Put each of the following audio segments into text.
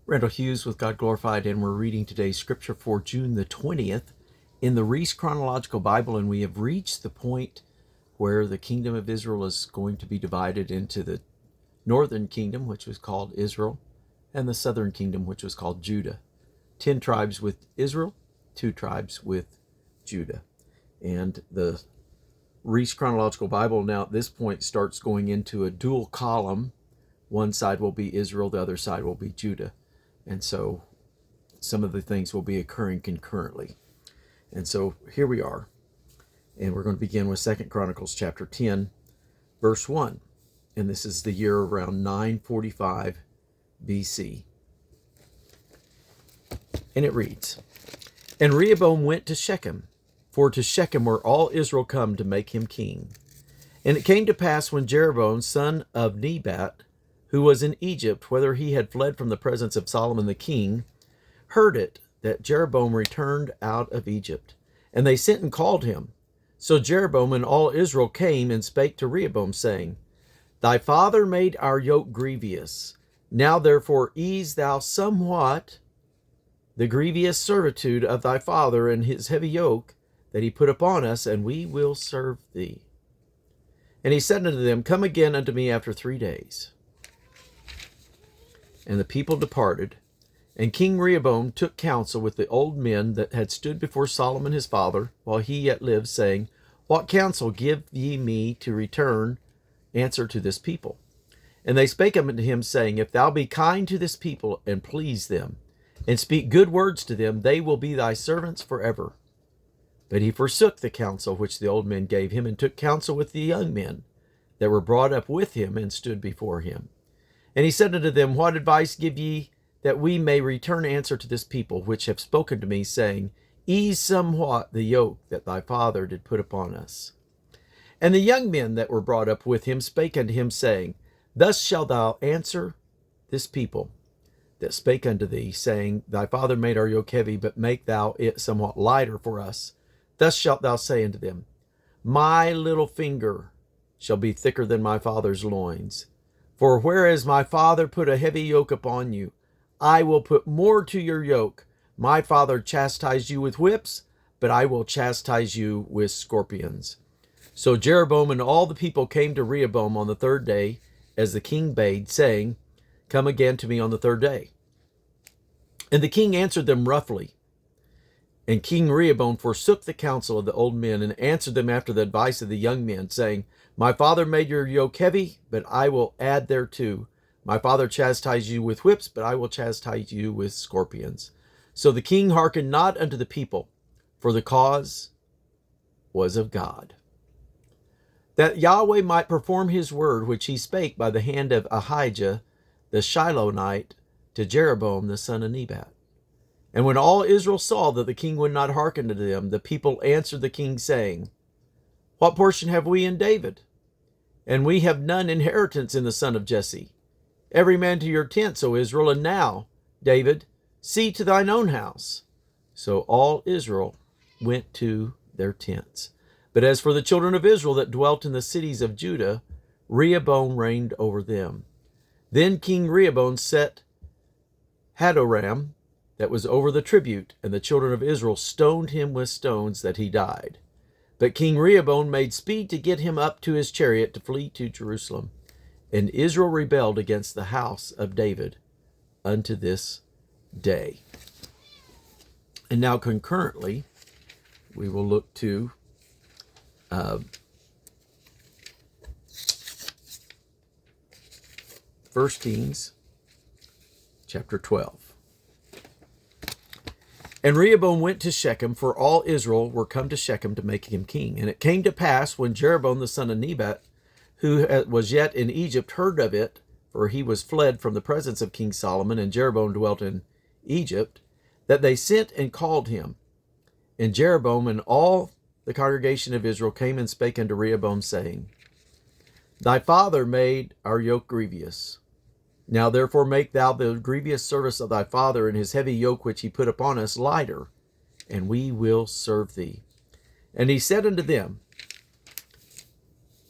Randall Hughes with God Glorified, and we're reading today's scripture for June the 20th in the Reese Chronological Bible, and we have reached the point where the kingdom of Israel is going to be divided into the northern kingdom, which was called Israel, and the southern kingdom, which was called Judah. 10 tribes with Israel, 2 tribes with Judah. And the Reese Chronological Bible now at this point starts going into a dual column. One side will be Israel, the other side will be Judah. And so some of the things will be occurring concurrently. And so here we are. And we're going to begin with 2 Chronicles chapter 10, verse 1. And this is the year around 945 BC. And it reads, And Rehoboam went to Shechem, for to Shechem were all Israel come to make him king. And it came to pass when Jeroboam, son of Nebat, who was in Egypt, whether he had fled from the presence of Solomon the king, heard it, that Jeroboam returned out of Egypt. And they sent and called him. So Jeroboam and all Israel came and spake to Rehoboam, saying, Thy father made our yoke grievous. Now therefore ease thou somewhat the grievous servitude of thy father and his heavy yoke that he put upon us, and we will serve thee. And he said unto them, Come again unto me after 3 days. And the people departed, and King Rehoboam took counsel with the old men that had stood before Solomon his father, while he yet lived, saying, What counsel give ye me to return answer to this people? And they spake unto him, saying, If thou be kind to this people, and please them, and speak good words to them, they will be thy servants forever. But he forsook the counsel which the old men gave him, and took counsel with the young men that were brought up with him, and stood before him. And he said unto them, What advice give ye, that we may return answer to this people, which have spoken to me, saying, Ease somewhat the yoke that thy father did put upon us? And the young men that were brought up with him spake unto him, saying, Thus shalt thou answer this people that spake unto thee, saying, Thy father made our yoke heavy, but make thou it somewhat lighter for us. Thus shalt thou say unto them, My little finger shall be thicker than my father's loins. For whereas my father put a heavy yoke upon you, I will put more to your yoke. My father chastised you with whips, but I will chastise you with scorpions. So Jeroboam and all the people came to Rehoboam on the 3rd day, as the king bade, saying, Come again to me on the 3rd day. And the king answered them roughly. And King Rehoboam forsook the counsel of the old men, and answered them after the advice of the young men, saying, My father made your yoke heavy, but I will add thereto. My father chastised you with whips, but I will chastise you with scorpions. So the king hearkened not unto the people, for the cause was of God, that Yahweh might perform his word which he spake by the hand of Ahijah the Shilonite to Jeroboam the son of Nebat. And when all Israel saw that the king would not hearken to them, the people answered the king, saying, What portion have we in David? And we have none inheritance in the son of Jesse. Every man to your tents, O Israel, and now, David, see to thine own house. So all Israel went to their tents. But as for the children of Israel that dwelt in the cities of Judah, Rehoboam reigned over them. Then King Rehoboam set Hadoram, that was over the tribute, and the children of Israel stoned him with stones that he died. But King Rehoboam made speed to get him up to his chariot to flee to Jerusalem. And Israel rebelled against the house of David unto this day. And now concurrently, we will look to 1 Kings chapter 12. And Rehoboam went to Shechem, for all Israel were come to Shechem to make him king. And it came to pass, when Jeroboam the son of Nebat, who was yet in Egypt, heard of it, for he was fled from the presence of King Solomon, and Jeroboam dwelt in Egypt, that they sent and called him. And Jeroboam and all the congregation of Israel came and spake unto Rehoboam, saying, Thy father made our yoke grievous. Now therefore make thou the grievous service of thy father and his heavy yoke which he put upon us lighter, and we will serve thee. And he said unto them,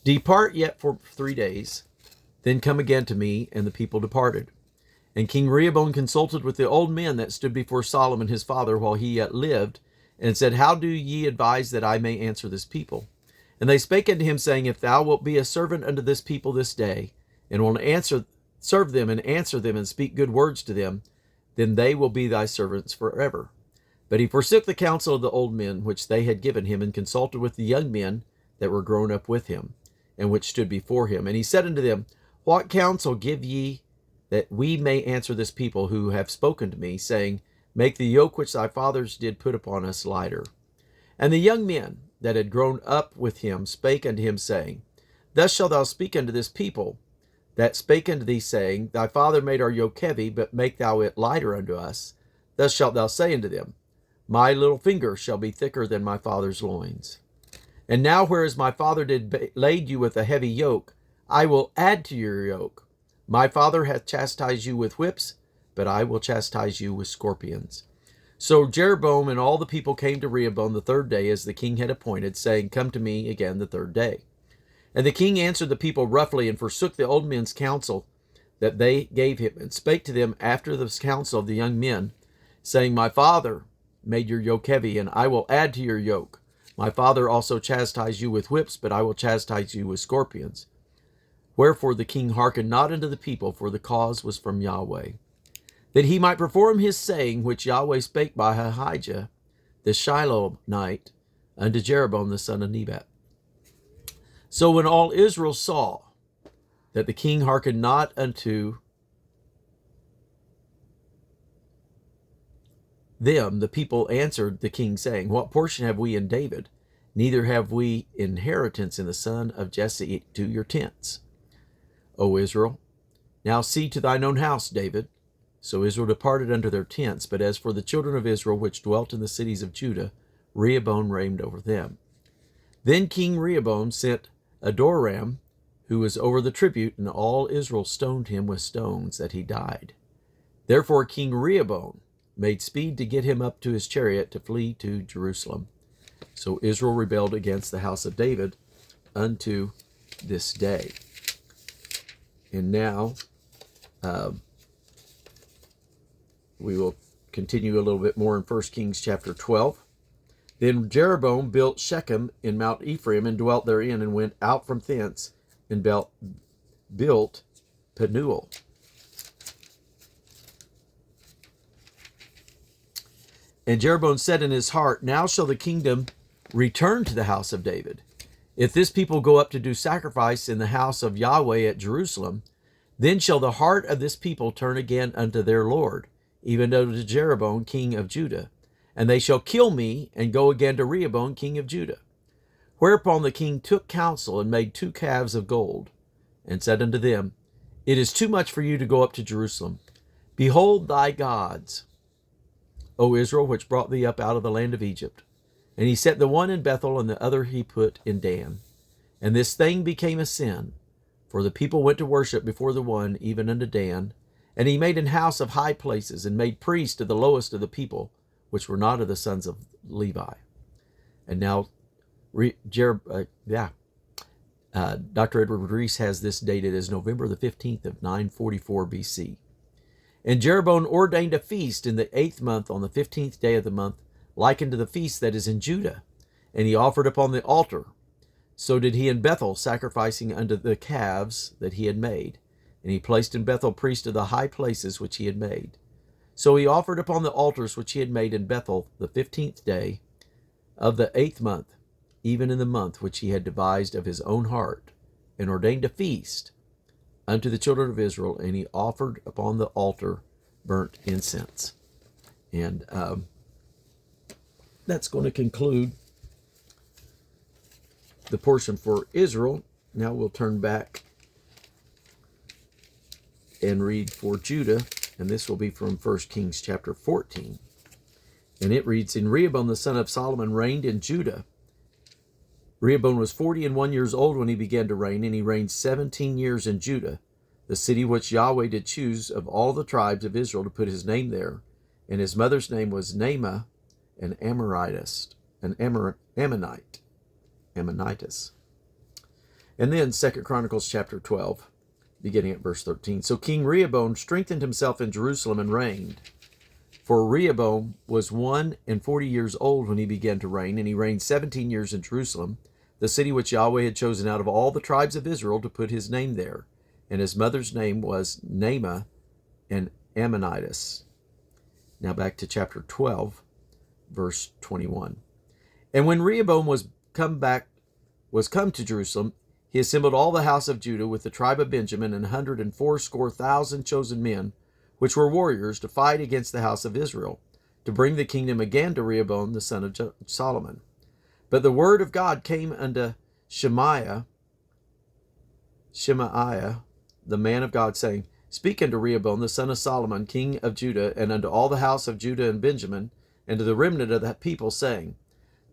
Depart yet for 3 days, then come again to me. And the people departed. And King Rehoboam consulted with the old men that stood before Solomon his father while he yet lived, and said, How do ye advise that I may answer this people? And they spake unto him, saying, If thou wilt be a servant unto this people this day, and wilt serve them and answer them and speak good words to them, then they will be thy servants forever. But he forsook the counsel of the old men which they had given him, and consulted with the young men that were grown up with him, and which stood before him. And he said unto them, What counsel give ye that we may answer this people who have spoken to me, saying, Make the yoke which thy fathers did put upon us lighter? And the young men that had grown up with him spake unto him, saying, Thus shalt thou speak unto this people that spake unto thee, saying, Thy father made our yoke heavy, but make thou it lighter unto us. Thus shalt thou say unto them, My little finger shall be thicker than my father's loins. And now, whereas my father did laid you with a heavy yoke, I will add to your yoke. My father hath chastised you with whips, but I will chastise you with scorpions. So Jeroboam and all the people came to Rehoboam the third day, as the king had appointed, saying, Come to me again the third day. And the king answered the people roughly, and forsook the old men's counsel that they gave him, and spake to them after the counsel of the young men, saying, My father made your yoke heavy, and I will add to your yoke. My father also chastised you with whips, but I will chastise you with scorpions. Wherefore the king hearkened not unto the people, for the cause was from Yahweh, that he might perform his saying which Yahweh spake by Ahijah the Shilonite unto Jeroboam the son of Nebat. So when all Israel saw that the king hearkened not unto them, the people answered the king, saying, What portion have we in David? Neither have we inheritance in the son of Jesse to your tents, O Israel. Now see to thine own house, David. So Israel departed unto their tents. But as for the children of Israel which dwelt in the cities of Judah, Rehoboam reigned over them. Then King Rehoboam sent Adoram, who was over the tribute, and all Israel stoned him with stones, that he died. Therefore King Rehoboam made speed to get him up to his chariot to flee to Jerusalem. So Israel rebelled against the house of David unto this day. And now we will continue a little bit more in 1 Kings chapter 12. Then Jeroboam built Shechem in Mount Ephraim, and dwelt therein, and went out from thence, and built Penuel. And Jeroboam said in his heart, Now shall the kingdom return to the house of David. If this people go up to do sacrifice in the house of Yahweh at Jerusalem, then shall the heart of this people turn again unto their Lord, even unto Jeroboam king of Judah. And they shall kill me, and go again to Rehoboam king of Judah. Whereupon the king took counsel, and made 2 calves of gold, and said unto them, It is too much for you to go up to Jerusalem. Behold thy gods, O Israel, which brought thee up out of the land of Egypt. And he set the one in Bethel, and the other he put in Dan. And this thing became a sin, for the people went to worship before the one, even unto Dan. And he made an house of high places, and made priests to the lowest of the people, which were not of the sons of Levi. And now, Dr. Edward Reese has this dated as November the 15th of 944 BC. And Jeroboam ordained a feast in the 8th month on the 15th day of the month, like unto the feast that is in Judah. And he offered upon the altar. So did he in Bethel, sacrificing unto the calves that he had made. And he placed in Bethel priests of the high places which he had made. So he offered upon the altars which he had made in Bethel the 15th day of the 8th month, even in the month which he had devised of his own heart, and ordained a feast unto the children of Israel, and he offered upon the altar burnt incense. And that's going to conclude the portion for Israel. Now we'll turn back and read for Judah, and this will be from 1 Kings chapter 14. And it reads, And Rehoboam the son of Solomon reigned in Judah. Rehoboam was 41 years old when he began to reign, and he reigned 17 years in Judah, the city which Yahweh did choose of all the tribes of Israel to put his name there. And his mother's name was Naamah, an Ammonite. And then 2 Chronicles chapter 12. beginning at verse 13. So King Rehoboam strengthened himself in Jerusalem and reigned. For Rehoboam was 41 years old when he began to reign, and he reigned 17 years in Jerusalem, the city which Yahweh had chosen out of all the tribes of Israel to put his name there. And his mother's name was Naamah, and Ammonitis. Now back to chapter 12, verse 21. And when Rehoboam was come to Jerusalem, he assembled all the house of Judah with the tribe of Benjamin and 180,000 chosen men, which were warriors, to fight against the house of Israel, to bring the kingdom again to Rehoboam the son of Solomon. But the word of God came unto Shemaiah, the man of God, saying, Speak unto Rehoboam the son of Solomon, king of Judah, and unto all the house of Judah and Benjamin, and to the remnant of that people, saying,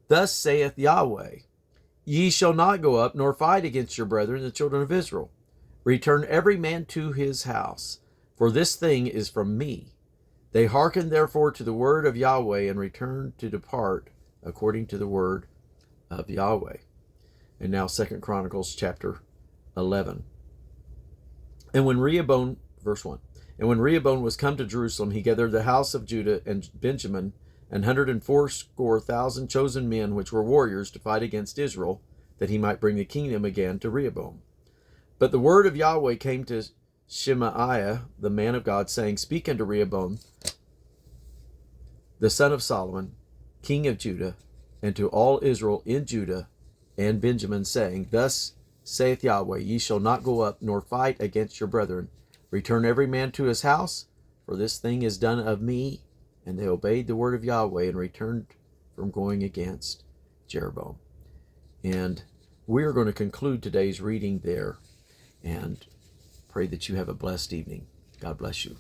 Thus saith Yahweh, Ye shall not go up, nor fight against your brethren, the children of Israel. Return every man to his house, for this thing is from me. They hearkened therefore to the word of Yahweh, and returned to depart according to the word of Yahweh. And now 2 Chronicles chapter 11. And when Rehoboam, verse 1, and when Rehoboam was come to Jerusalem, he gathered the house of Judah and Benjamin, and 180,000 chosen men, which were warriors, to fight against Israel, that he might bring the kingdom again to Rehoboam. But the word of Yahweh came to Shemaiah, the man of God, saying, Speak unto Rehoboam, the son of Solomon, king of Judah, and to all Israel in Judah and Benjamin, saying, Thus saith Yahweh, Ye shall not go up, nor fight against your brethren. Return every man to his house, for this thing is done of me. And they obeyed the word of Yahweh and returned from going against Jeroboam. And we're going to conclude today's reading there, and pray that you have a blessed evening. God bless you.